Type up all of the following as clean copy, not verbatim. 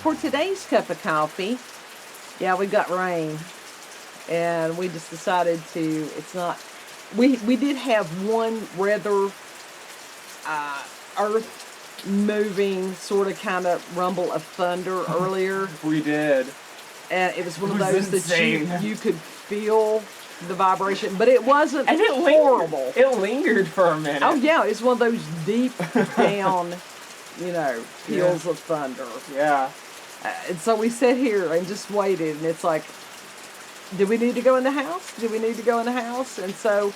for today's cup of coffee, yeah, we got rain. And we just decided to, it's not, we did have one rather earth moving sort of kind of rumble of thunder earlier. We did. And it was one of those that you could feel the vibration, but it wasn't horrible. It lingered for a minute. Oh yeah, it's one of those deep down, peals of thunder. Yeah. And so we sat here and just waited, and it's like, do we need to go in the house? Do we need to go in the house? And so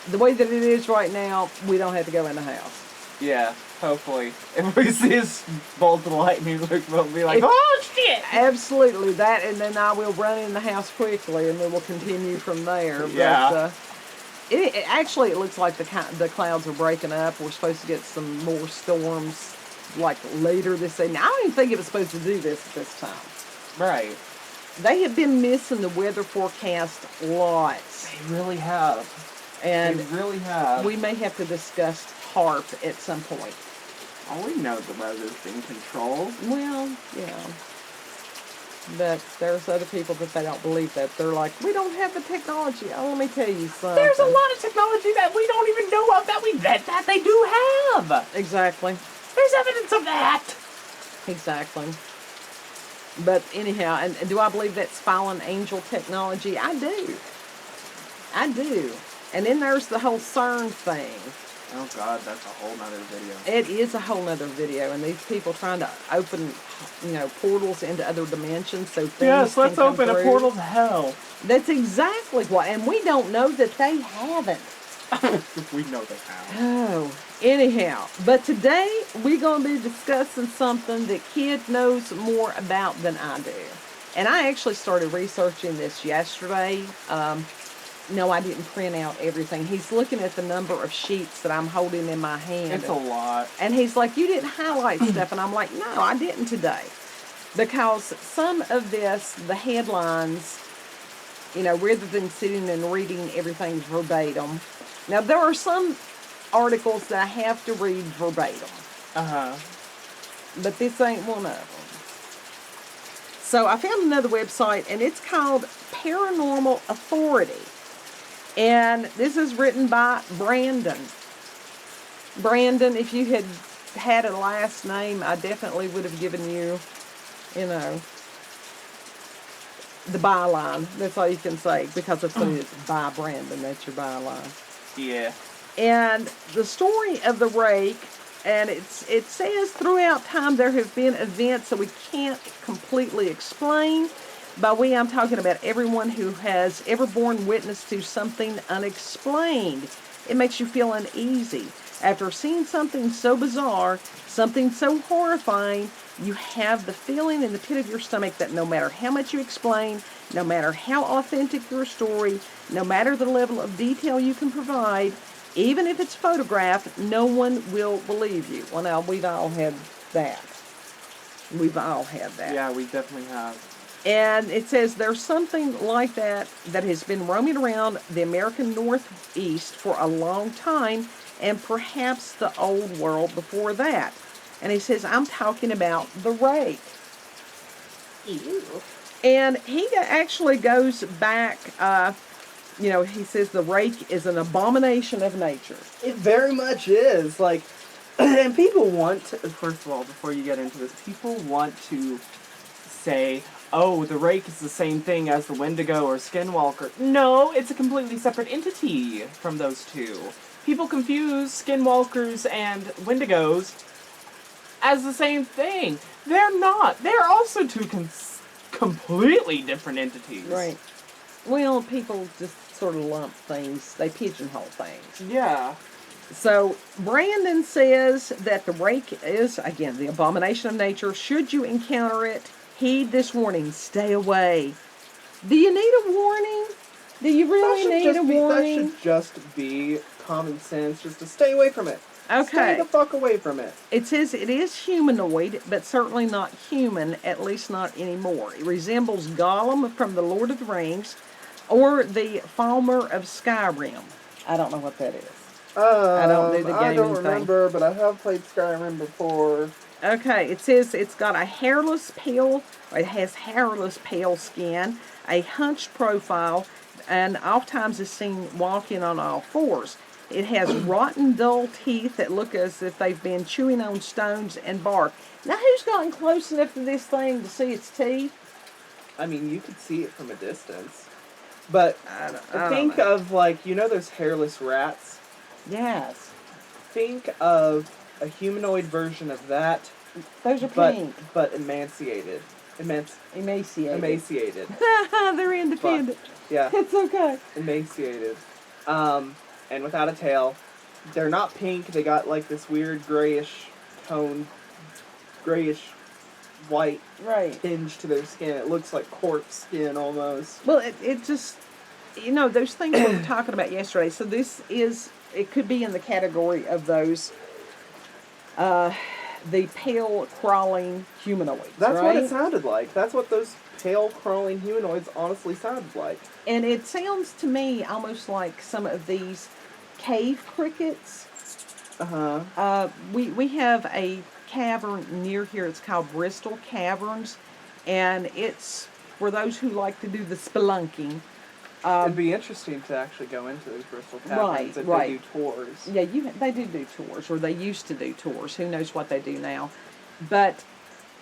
the way that it is right now, we don't have to go in the house. Yeah, hopefully. If we see a bolt of lightning, we'll be like, oh shit! Absolutely, that, and then I will run in the house quickly, and then we'll continue from there. Yeah. But, it looks like the clouds are breaking up. We're supposed to get some more storms, like, later this evening. I don't even think it was supposed to do this at this time. Right. They have been missing the weather forecast lots. They really have. And they really have. We may have to discuss HARP at some point. Oh, we know the weather's in control. Well, yeah. But there's other people that they don't believe that. They're like, we don't have the technology. Oh, let me tell you something. There's a lot of technology that we don't even know of that they do have. Exactly. There's evidence of that. Exactly. But anyhow, and do I believe that's fallen angel technology? I do. I do. And then there's the whole CERN thing. Oh God, that's a whole nother video. It is a whole nother video, and these people trying to open, portals into other dimensions so things Yes, let's can come open through. a portal to hell. That's exactly what, and we don't know that they haven't. We know they have. Oh, anyhow, but today we're going to be discussing something that Kid knows more about than I do. And I actually started researching this yesterday. No, I didn't print out everything. He's looking at the number of sheets that I'm holding in my hand. It's a lot. And he's like, you didn't highlight stuff. And I'm like, no, I didn't today. Because some of this, the headlines, rather than sitting and reading everything verbatim. Now, there are some articles that I have to read verbatim. Uh-huh. But this ain't one of them. So I found another website, and it's called Paranormal Authority. And this is written by Brandon. Brandon, if you had a last name, I definitely would have given you, the byline. That's all you can say, because it's by Brandon. That's your byline. Yeah. And the story of the rake, and it says throughout time there have been events that we can't completely explain. By we, I'm talking about everyone who has ever borne witness to something unexplained. It makes you feel uneasy. After seeing something so bizarre, something so horrifying, you have the feeling in the pit of your stomach that no matter how much you explain, no matter how authentic your story, no matter the level of detail you can provide, even if it's photographed, no one will believe you. Well, now, we've all had that. We've all had that. Yeah, we definitely have. And it says there's something like that has been roaming around the American Northeast for a long time, and perhaps the old world before that. And he says, I'm talking about the rake. Ew. And he actually goes back, he says the rake is an abomination of nature. It very much is. Like, and people want to, first of all, before you get into this, people want to say, oh, the rake is the same thing as the Wendigo or Skinwalker. No, it's a completely separate entity from those two. People confuse Skinwalkers and Wendigos as the same thing. They're not. They're also two completely different entities. Right. Well, people just sort of lump things. They pigeonhole things. Yeah. So, Brandon says that the rake is, again, the abomination of nature. Should you encounter it, heed this warning. Stay away. Do you need a warning? Do you really need a warning? That should just be common sense, just to stay away from it. Okay. Stay the fuck away from it. It says it is humanoid, but certainly not human, at least not anymore. It resembles Gollum from The Lord of the Rings, or the Falmer of Skyrim. I don't know what that is. I don't do the gaming I don't remember, but I have played Skyrim before. Okay, it says it's got a hairless pale, or it has hairless pale skin, a hunched profile, and oftentimes is seen walking on all fours. It has rotten, dull teeth that look as if they've been chewing on stones and bark. Now, who's gotten close enough to this thing to see its teeth? I mean, you could see it from a distance. But I don't think know. of, like, you know those hairless rats? Yes. Think of a humanoid version of that, Those are pink. but emaciated. Emaciated. Emaciated. They're independent. Yeah. It's okay. Emaciated. And without a tail. They're not pink. They got like this weird grayish tone, grayish white Right. tinge to their skin. It looks like corpse skin almost. Well, it just, those things we were talking about yesterday. So this is, it could be in the category of those, the pale crawling humanoids. That's right? what it sounded like. That's what those pale crawling humanoids honestly sounded like. And it sounds to me almost like some of these cave crickets. We have a cavern near here. It's called Bristol Caverns, and it's for those who like to do the spelunking. It'd be interesting to actually go into those Bristol Caverns if they do tours. Yeah, they do tours, or they used to do tours. Who knows what they do now? But,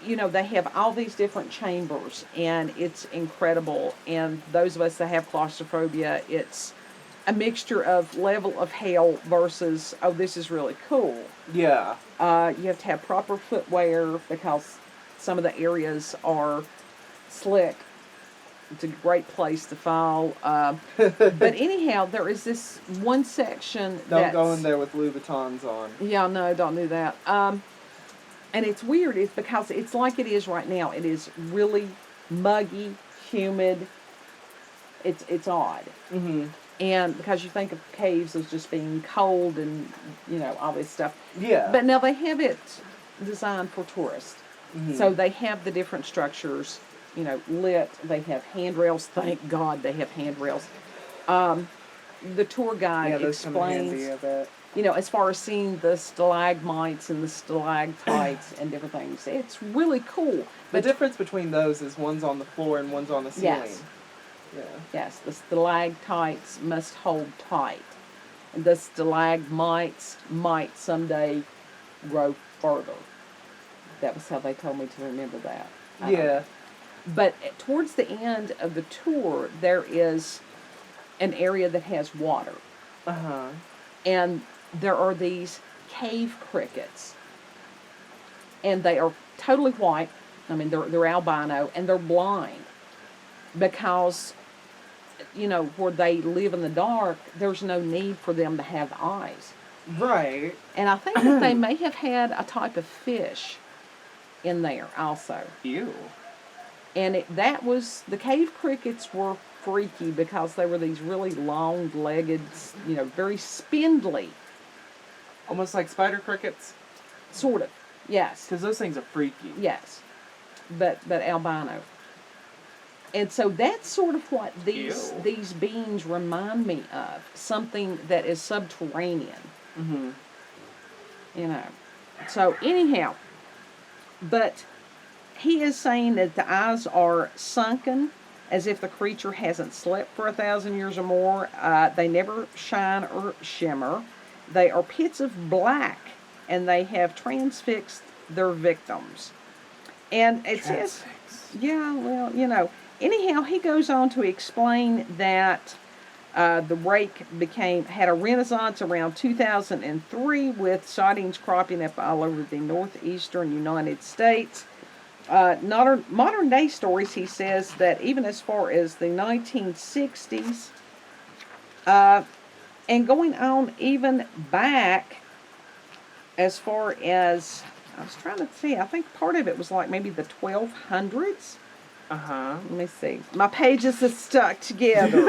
they have all these different chambers, and it's incredible. And those of us that have claustrophobia, it's a mixture of level of hell versus, oh, this is really cool. Yeah. You have to have proper footwear because some of the areas are slick. It's a great place to fall. But anyhow, there is this one section Don't go in there with Louboutins on. Yeah, no, don't do that. And it's weird. It's because it's like it is right now. It is really muggy, humid. It's odd. Mm-hmm. And because you think of caves as just being cold and, all this stuff. Yeah. But now they have it designed for tourists. Mm-hmm. So they have the different structures, lit. They have handrails. Thank God they have handrails. The tour guide explains, as far as seeing the stalagmites and the stalactites and different things. It's really cool. The difference between those is one's on the floor and one's on the ceiling. Yes. Yeah. Yes, the stalactites must hold tight. And the stalagmites might someday grow further. That was how they told me to remember that. Yeah. But towards the end of the tour, there is an area that has water. Uh-huh. And there are these cave crickets. And they are totally white. I mean, they're albino, and they're blind. Because, where they live in the dark, there's no need for them to have eyes. Right. And I think that they may have had a type of fish in there also. Ew. And the cave crickets were freaky because they were these really long-legged, very spindly. Almost like spider crickets? Sort of, yes. Because those things are freaky. Yes, but albino. And so that's sort of what these beings remind me of. Something that is subterranean. Mm-hmm. So anyhow, but he is saying that the eyes are sunken as if the creature hasn't slept for 1,000 years or more. They never shine or shimmer. They are pits of black, and they have transfixed their victims. And it says, yeah, well, anyhow, he goes on to explain that the rake had a renaissance around 2003 with sightings cropping up all over the northeastern United States. Modern day stories, he says, that even as far as the 1960s, and going on even back as far as, I was trying to see, I think part of it was like maybe the 1200s. Uh-huh. Let me see. My pages are stuck together.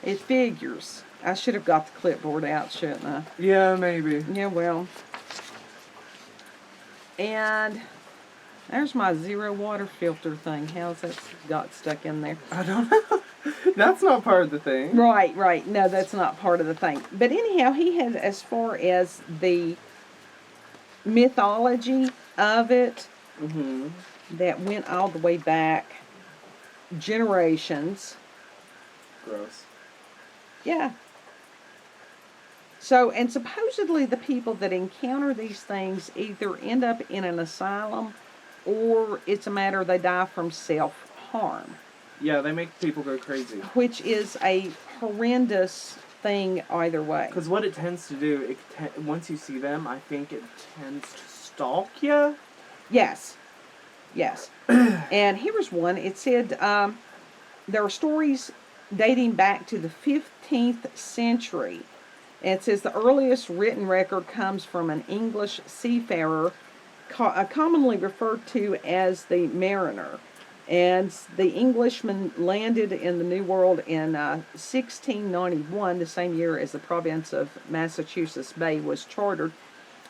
It figures. I should have got the clipboard out, shouldn't I? Yeah, maybe. Yeah, well. And there's my zero water filter thing. How's that got stuck in there? I don't know. That's not part of the thing. Right. No, that's not part of the thing. But anyhow, he had, as far as the mythology of it Mm-hmm. that went all the way back generations. Gross. Yeah. So, and supposedly the people that encounter these things either end up in an asylum or it's a matter they die from self-harm, Yeah, they make people go crazy. which is a horrendous thing either way. Because what it tends to do, once you see them, I think it tends to stalk you. Yes. Yes. And here's one. It said there are stories dating back to the 15th century. And it says the earliest written record comes from an English seafarer commonly referred to as the mariner. And the Englishman landed in the New World in 1691, the same year as the province of Massachusetts Bay was chartered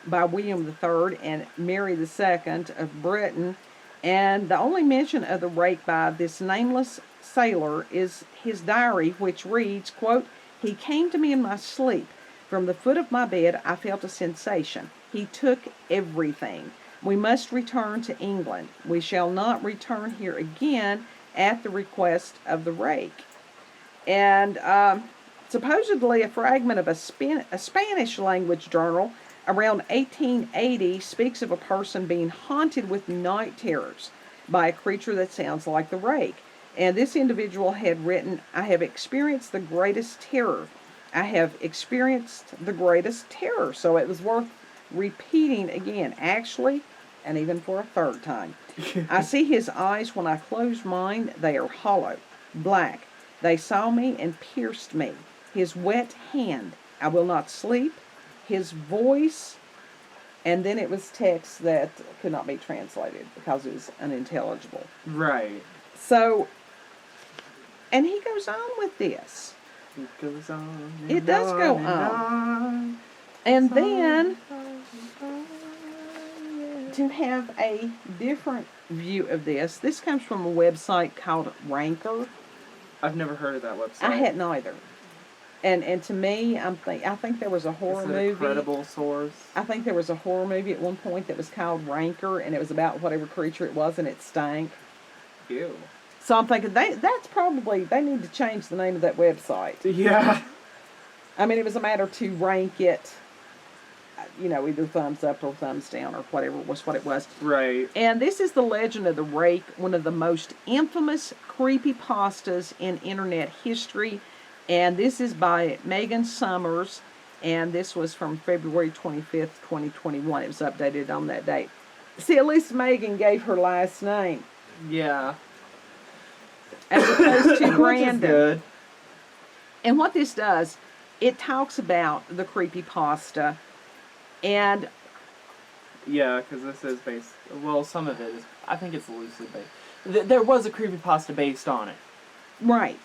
by William III and Mary II of Britain. And the only mention of the rake by this nameless sailor is his diary, which reads, quote, "He came to me in my sleep. From the foot of my bed I felt a sensation. He took everything. We must return to England. We shall not return here again at the request of the rake." And supposedly a fragment of a Spanish language journal around 1880 speaks of a person being haunted with night terrors by a creature that sounds like the rake. And this individual had written, "I have experienced the greatest terror. I have experienced the greatest terror." So it was worth repeating again, actually, and even for a third time. "I see his eyes when I close mine. They are hollow, black. They saw me and pierced me. His wet hand. I will not sleep. His voice," and then it was text that could not be translated because it was unintelligible. Right. So, and he goes on with this. It goes on. It does go on. And then to have a different view of this comes from a website called Ranker. I've never heard of that website. I hadn't either. And to me, I think there was a horror Is it movie. a credible source? I think there was a horror movie at one point that was called Ranker, and it was about whatever creature it was, and it stank. Ew. So I'm thinking they need to change the name of that website. Yeah. I mean, it was a matter to rank it, either thumbs up or thumbs down or whatever was what it was. Right. And this is The Legend of the Rake, one of the most infamous creepypastas in internet history. And this is by Megan Summers, and this was from February 25th, 2021. It was updated on that date. See, at least Megan gave her last name. Yeah. As opposed to Which is Brandon. good. And what this does, it talks about the creepypasta, and Yeah, because this is based... Well, some of it is... I think it's loosely based. There was a creepypasta based on it. right.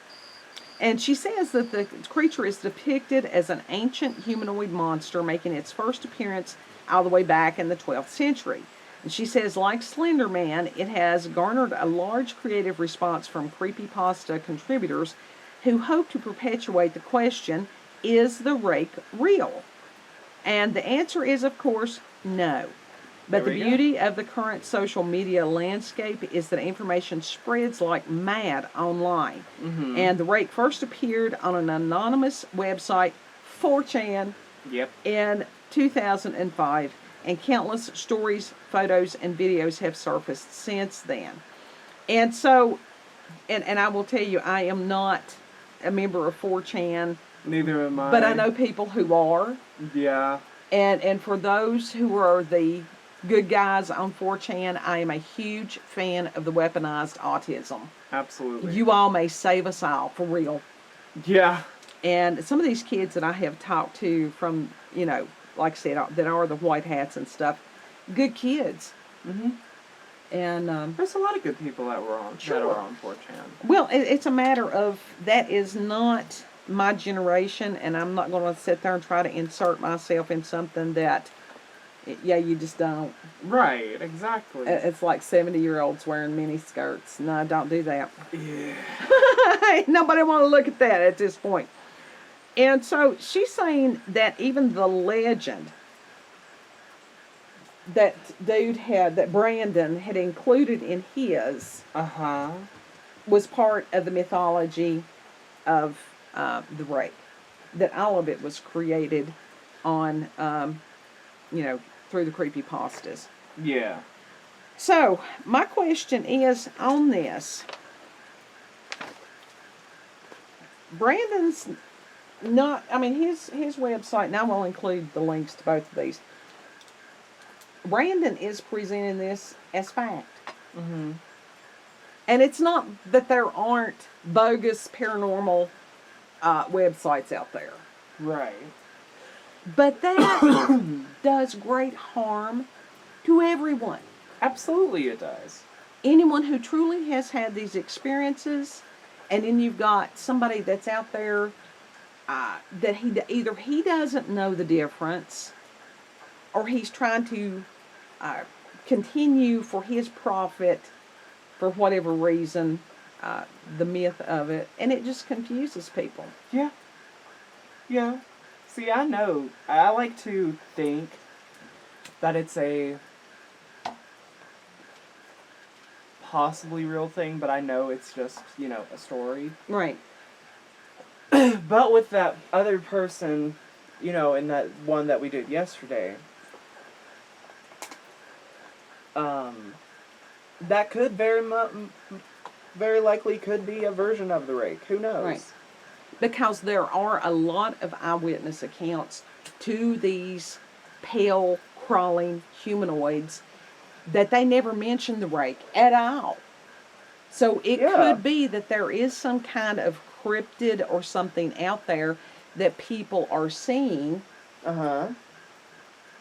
And she says that the creature is depicted as an ancient humanoid monster making its first appearance all the way back in the 12th century. And she says, like Slender Man, it has garnered a large creative response from creepypasta contributors who hope to perpetuate the question, is the rake real? And the answer is, of course, no. But the beauty of the current social media landscape is that information spreads like mad online. Mm-hmm. And the rake first appeared on an anonymous website, 4chan, Yep. in 2005. And countless stories, photos, and videos have surfaced since then. And so, and I will tell you, I am not a member of 4chan. Neither am I. But I know people who are. Yeah. And for those who are the good guys on 4chan, I am a huge fan of the weaponized autism. Absolutely. You all may save us all, for real. Yeah. And some of these kids that I have talked to from, like I said, that are the white hats and stuff, good kids. Mm-hmm. And there's a lot of good people that were on Sure. that are on 4chan. well, it's a matter of that is not my generation, and I'm not going to sit there and try to insert myself in something that, you just don't. Right, exactly. It's like 70-year-olds wearing mini skirts. No, don't do that. Yeah. Nobody want to look at that at this point. And so she's saying that even the legend that that Brandon had included in his was part of the mythology of the Rake. That all of it was created on, through the creepypastas. Yeah. So, my question is on this. Brandon's not, his website, and I will include the links to both of these. Brandon is presenting this as fact. Mm-hmm. And it's not that there aren't bogus paranormal websites out there. Right. But that does great harm to everyone. Absolutely it does. Anyone who truly has had these experiences, and then you've got somebody that's out there that either he doesn't know the difference, or he's trying to continue for his profit, for whatever reason, the myth of it, and it just confuses people. Yeah. Yeah. See, I know. I like to think that it's a possibly real thing, but I know it's just, a story. Right. But with that other person, in that one that we did yesterday, that could very likely could be a version of the Rake. Who knows? Right. Because there are a lot of eyewitness accounts to these pale, crawling humanoids that they never mention the Rake at all. So it could be that there is some kind of cryptid or something out there that people are seeing.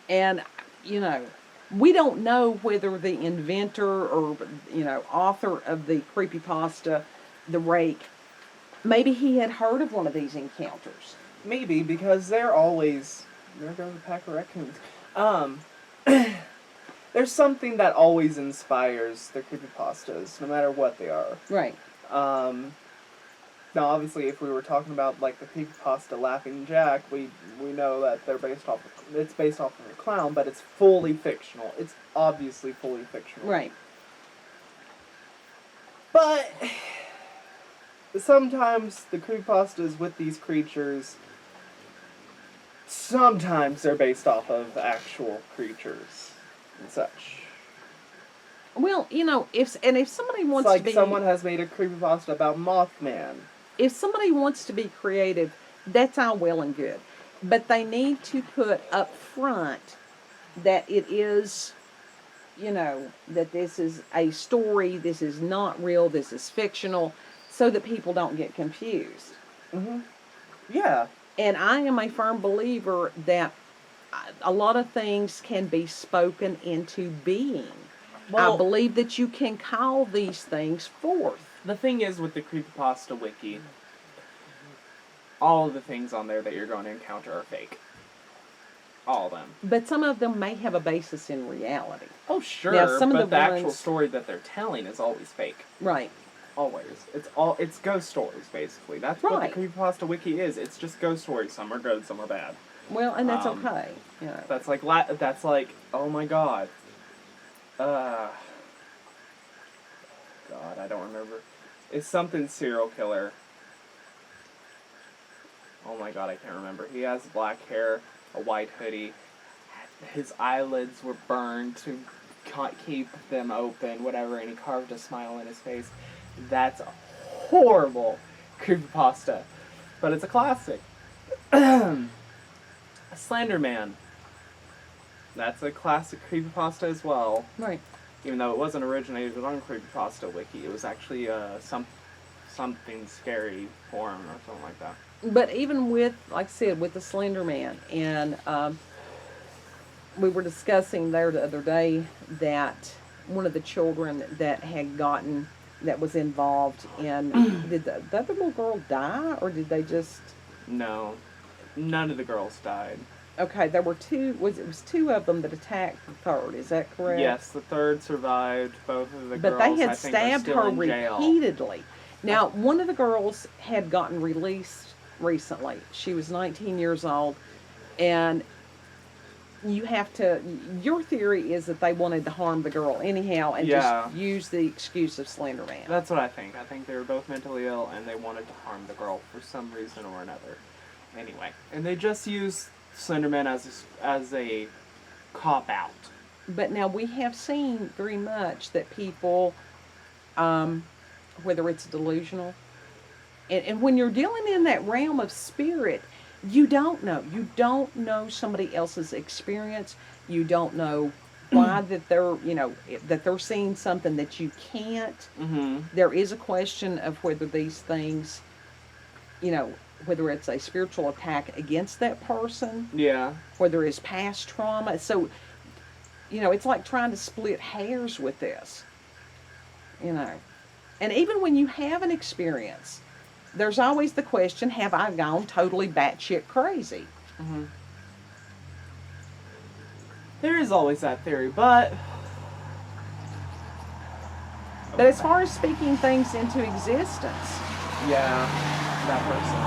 And, we don't know whether the inventor or, author of the creepypasta, the Rake, maybe he had heard of one of these encounters. Maybe, because there goes a pack of raccoons. There's something that always inspires the creepypastas, no matter what they are. Right. Now, obviously, if we were talking about, like, the creepypasta Laughing Jack, we know that it's based off of a clown, but it's fully fictional. It's obviously fully fictional. Right. But sometimes the creepypastas with these creatures, sometimes they're based off of actual creatures and such. Well, if somebody wants it's like to be... someone has made a creepypasta about Mothman. If somebody wants to be creative, that's all well and good. But they need to put up front that it is, that this is a story, this is not real, this is fictional, so that people don't get confused. Mm-hmm. Yeah. And I am a firm believer that a lot of things can be spoken into being. Well, I believe that you can call these things forth. The thing is with the Creepypasta Wiki, all of the things on there that you're going to encounter are fake. All of them. But some of them may have a basis in reality. Oh, sure, now, some but of the actual story that they're telling is always fake. Right. Always. It's ghost stories, basically. That's what the Creepypasta Wiki is. It's just ghost stories. Some are good, some are bad. Well, and that's okay. That's like, oh my god. God, I don't remember. It's something serial killer. Oh my god, I can't remember. He has black hair, a white hoodie. His eyelids were burned to keep them open, whatever, and he carved a smile in his face. That's a horrible creepypasta. But it's a classic. Slender Man. That's a classic creepypasta as well. Right. Even though it wasn't originated on Creepypasta Wiki, it was actually something scary form or something like that. But even with, like I said, with the Slender Man, and we were discussing there the other day that one of the children that was involved in, did the other little girl die, or did they just... No. None of the girls died. Okay, there were two of them that attacked the third, is that correct? Yes, the third survived. Both of the girls, but they had stabbed her repeatedly. Now, one of the girls had gotten released recently. She was 19 years old, and you have to. Your theory is that they wanted to harm the girl anyhow, and Yeah. just use the excuse of Slender Man. That's what I think. I think they were both mentally ill, and they wanted to harm the girl for some reason or another. Anyway, and they just used Slenderman as a cop out. But now we have seen very much that people, whether it's delusional, and when you're dealing in that realm of spirit, you don't know. You don't know somebody else's experience. You don't know why that they're, that they're seeing something that you can't. Mm-hmm. There is a question of whether these things, whether it's a spiritual attack against that person, Yeah. whether it's past trauma. So, it's like trying to split hairs with this, And even when you have an experience, there's always the question, have I gone totally batshit crazy? Mm-hmm. There is always that theory, but as far as speaking things into existence, yeah, that person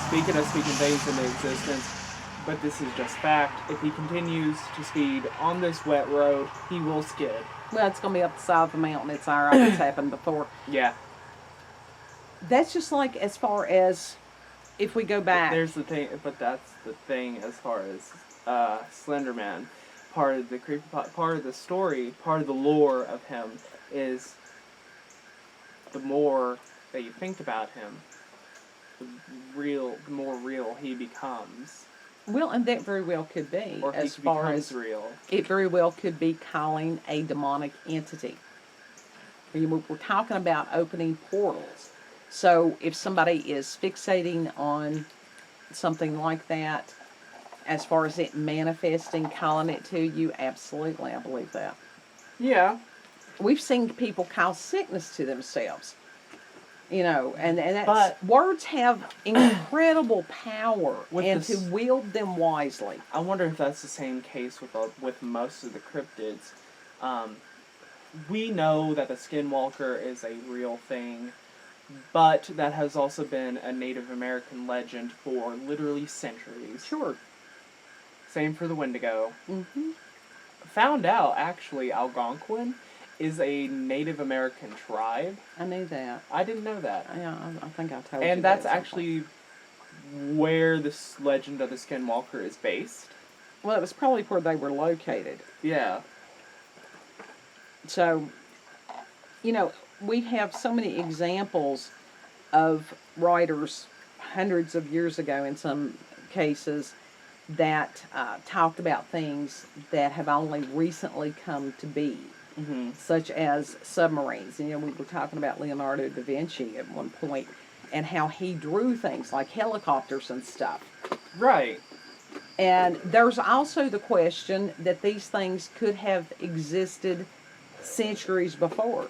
speaking of speaking things into existence, but this is just fact. If he continues to speed on this wet road, he will skid. well, it's going to be up the side of the mountain. It's all right. It's happened before. Yeah. That's just like as far as if we go back. There's the thing, but that's the thing as far as Slenderman. Part of the part of the story, part of the lore of him is the more that you think about him, the more real he becomes. Well, and that very well could be. Or as he far becomes as real. It very well could be calling a demonic entity. We're talking about opening portals. So if somebody is fixating on something like that, as far as it manifesting, calling it to you, absolutely, I believe that. Yeah. We've seen people cause sickness to themselves. And that's, But words have incredible power, and to this, wield them wisely. I wonder if that's the same case with most of the cryptids. We know that the Skinwalker is a real thing, but that has also been a Native American legend for literally centuries. Sure. Same for the Wendigo. Mm-hmm. Found out, actually, Algonquin is a Native American tribe. I knew that. I didn't know that. Yeah, I think I told you. And that's actually where this legend of the Skinwalker is based. Well, it was probably where they were located. Yeah. So, we have so many examples of writers hundreds of years ago in some cases that talked about things that have only recently come to be, such as submarines. We were talking about Leonardo da Vinci at one point and how he drew things like helicopters and stuff. Right. And there's also the question that these things could have existed centuries before.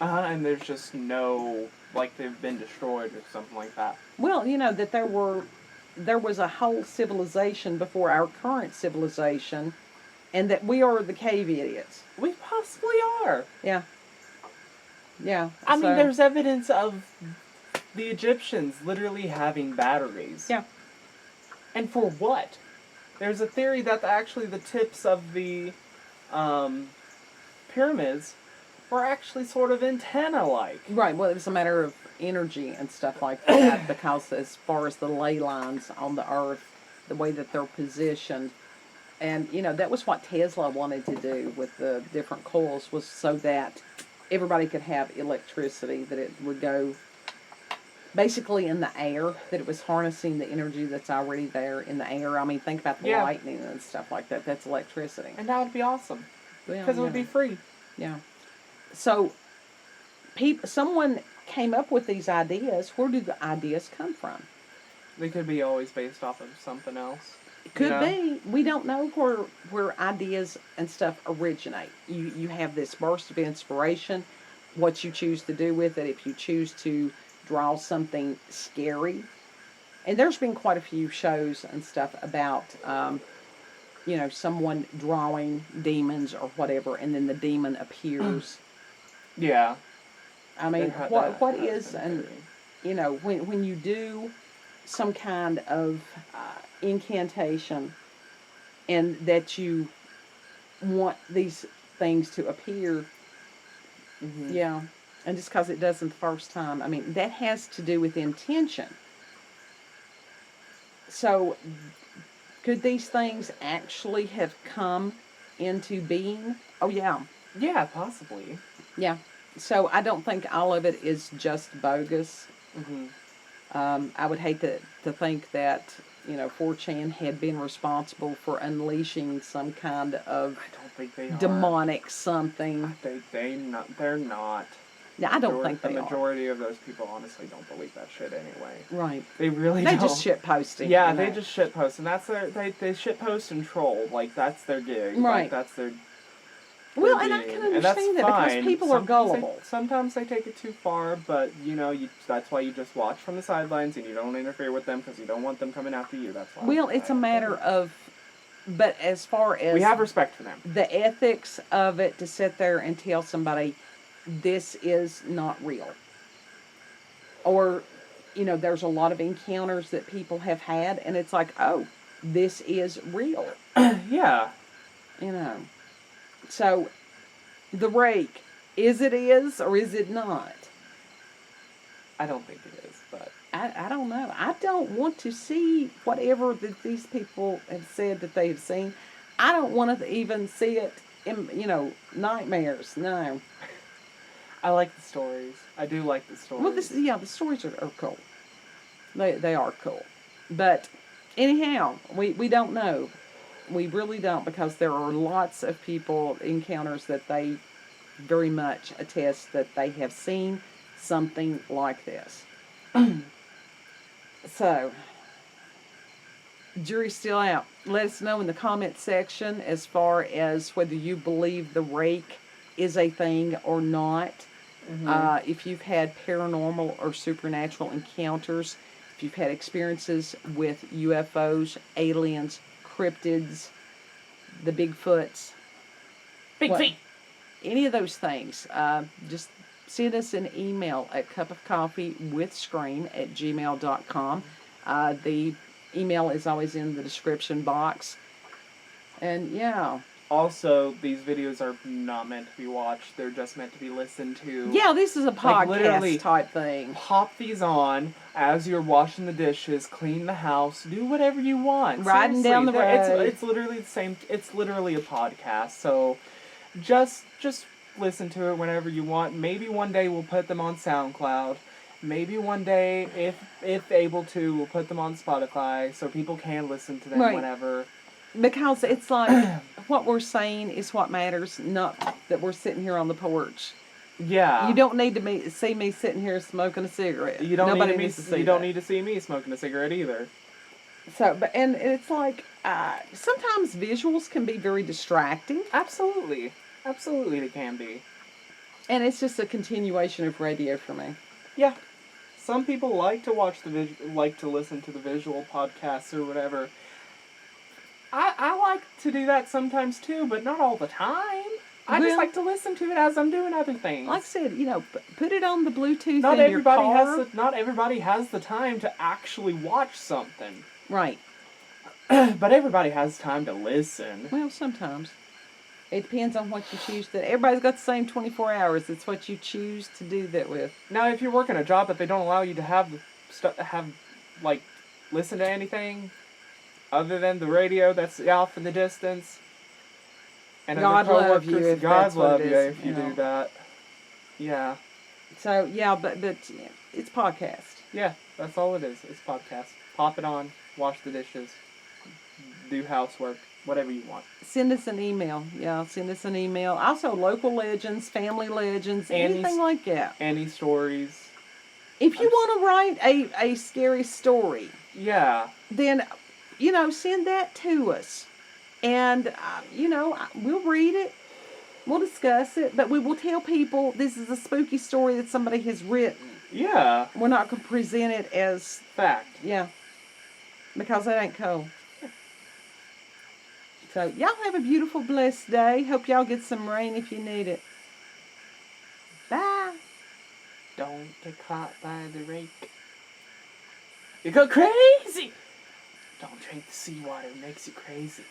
And there's just no, like they've been destroyed or something like that. Well, that there was a whole civilization before our current civilization, and that we are the cave idiots. We possibly are. Yeah. Yeah. I mean, there's evidence of the Egyptians literally having batteries. Yeah. And for what? There's a theory that actually the tips of the pyramids were actually sort of antenna-like. Right. Well, it was a matter of energy and stuff like that, because as far as the ley lines on the earth, the way that they're positioned, and that was what Tesla wanted to do with the different coils, was so that everybody could have electricity, that it would go basically in the air, that it was harnessing the energy that's already there in the air. I mean, think about the lightning and stuff like that. That's electricity. And that would be awesome. Well, because it would be free. Yeah. So, someone came up with these ideas. Where do the ideas come from? They could be always based off of something else. It could be. We don't know where ideas and stuff originate. You have this burst of inspiration, what you choose to do with it. If you choose to draw something scary, and there's been quite a few shows and stuff about someone drawing demons or whatever, and then the demon appears. Yeah. I mean, what is, and when you do some kind of incantation, and that you want these things to appear. Mm-hmm. Yeah. And just because it doesn't the first time, I mean, that has to do with intention. So, could these things actually have come into being? Oh, yeah. Yeah, possibly. Yeah. So, I don't think all of it is just bogus. Mm-hmm. I would hate to think that, 4chan had been responsible for unleashing some kind of I don't think they are. demonic something. They're not. No, I don't think the they are. majority of those people honestly don't believe that shit anyway. Right. They really They don't. just shit posting. Yeah, they just shit post, and that's they shit post and troll. Like that's their gig. Right. Like that's their. Well, and I can understand that because people are gullible. Sometimes they take it too far, but that's why you just watch from the sidelines and you don't interfere with them because you don't want them coming after you. That's why. Well, it's a matter of, but as far as we have respect for them, the ethics of it, to sit there and tell somebody this is not real, or there's a lot of encounters that people have had, and it's like, oh, this is real. Yeah. So, the rake, is or is it not? I don't think it is, but I don't know. I don't want to see whatever that these people have said that they have seen. I don't want to even see it in, nightmares. No. I like the stories. I do like the stories. Well, the stories are cool. They are cool. But anyhow, we don't know. We really don't, because there are lots of people, encounters that they very much attest that they have seen something like this. So, jury's still out. Let us know in the comment section as far as whether you believe the rake is a thing or not. Mm-hmm. If you've had paranormal or supernatural encounters, if you've had experiences with UFOs, aliens, cryptids, the Bigfoots, Big feet, any of those things, just send us an email at cupofcoffeewithscream@gmail.com. The email is always in the description box. And yeah. Also, these videos are not meant to be watched. They're just meant to be listened to. Yeah, this is a podcast type thing. Pop these on as you're washing the dishes, clean the house, do whatever you want. Riding down the road. It's literally the same. It's literally a podcast. So just listen to it whenever you want. Maybe one day we'll put them on SoundCloud. Maybe one day, if able to, we'll put them on Spotify so people can listen to them whenever. Because it's like, what we're saying is what matters, not that we're sitting here on the porch. Yeah. You don't need to see me sitting here smoking a cigarette. Nobody needs to see You don't need to see me smoking a cigarette either. So, and it's like, sometimes visuals can be very distracting. Absolutely. Absolutely they can be. And it's just a continuation of radio for me. Yeah. Some people like to watch like to listen to the visual podcasts or whatever. I like to do that sometimes too, but not all the time. I just like to listen to it as I'm doing other things. Like I said, put it on the Bluetooth in your car. Not everybody has the time to actually watch something. Right. But everybody has time to listen. Well, sometimes. It depends on what you choose to. Everybody's got the same 24 hours. It's what you choose to do that with. Now, if you're working a job that they don't allow you to listen to anything other than the radio that's off in the distance, and God love you if God love you if you do that. Yeah. So yeah, but it's podcast. Yeah, that's all it is. It's podcast. Pop it on, wash the dishes, do housework, whatever you want. Send us an email. Yeah, send us an email. Also, local legends, family legends, anything like that. Any stories. If you want to write a scary story, yeah, then send that to us, and we'll read it, we'll discuss it, but we will tell people this is a spooky story that somebody has written. Yeah, we're not going to present it as fact. Yeah, because that ain't cool. So y'all have a beautiful, blessed day. Hope y'all get some rain if you need it. Bye. Don't get caught by the rake. You go crazy. Don't drink the seawater, it makes you crazy.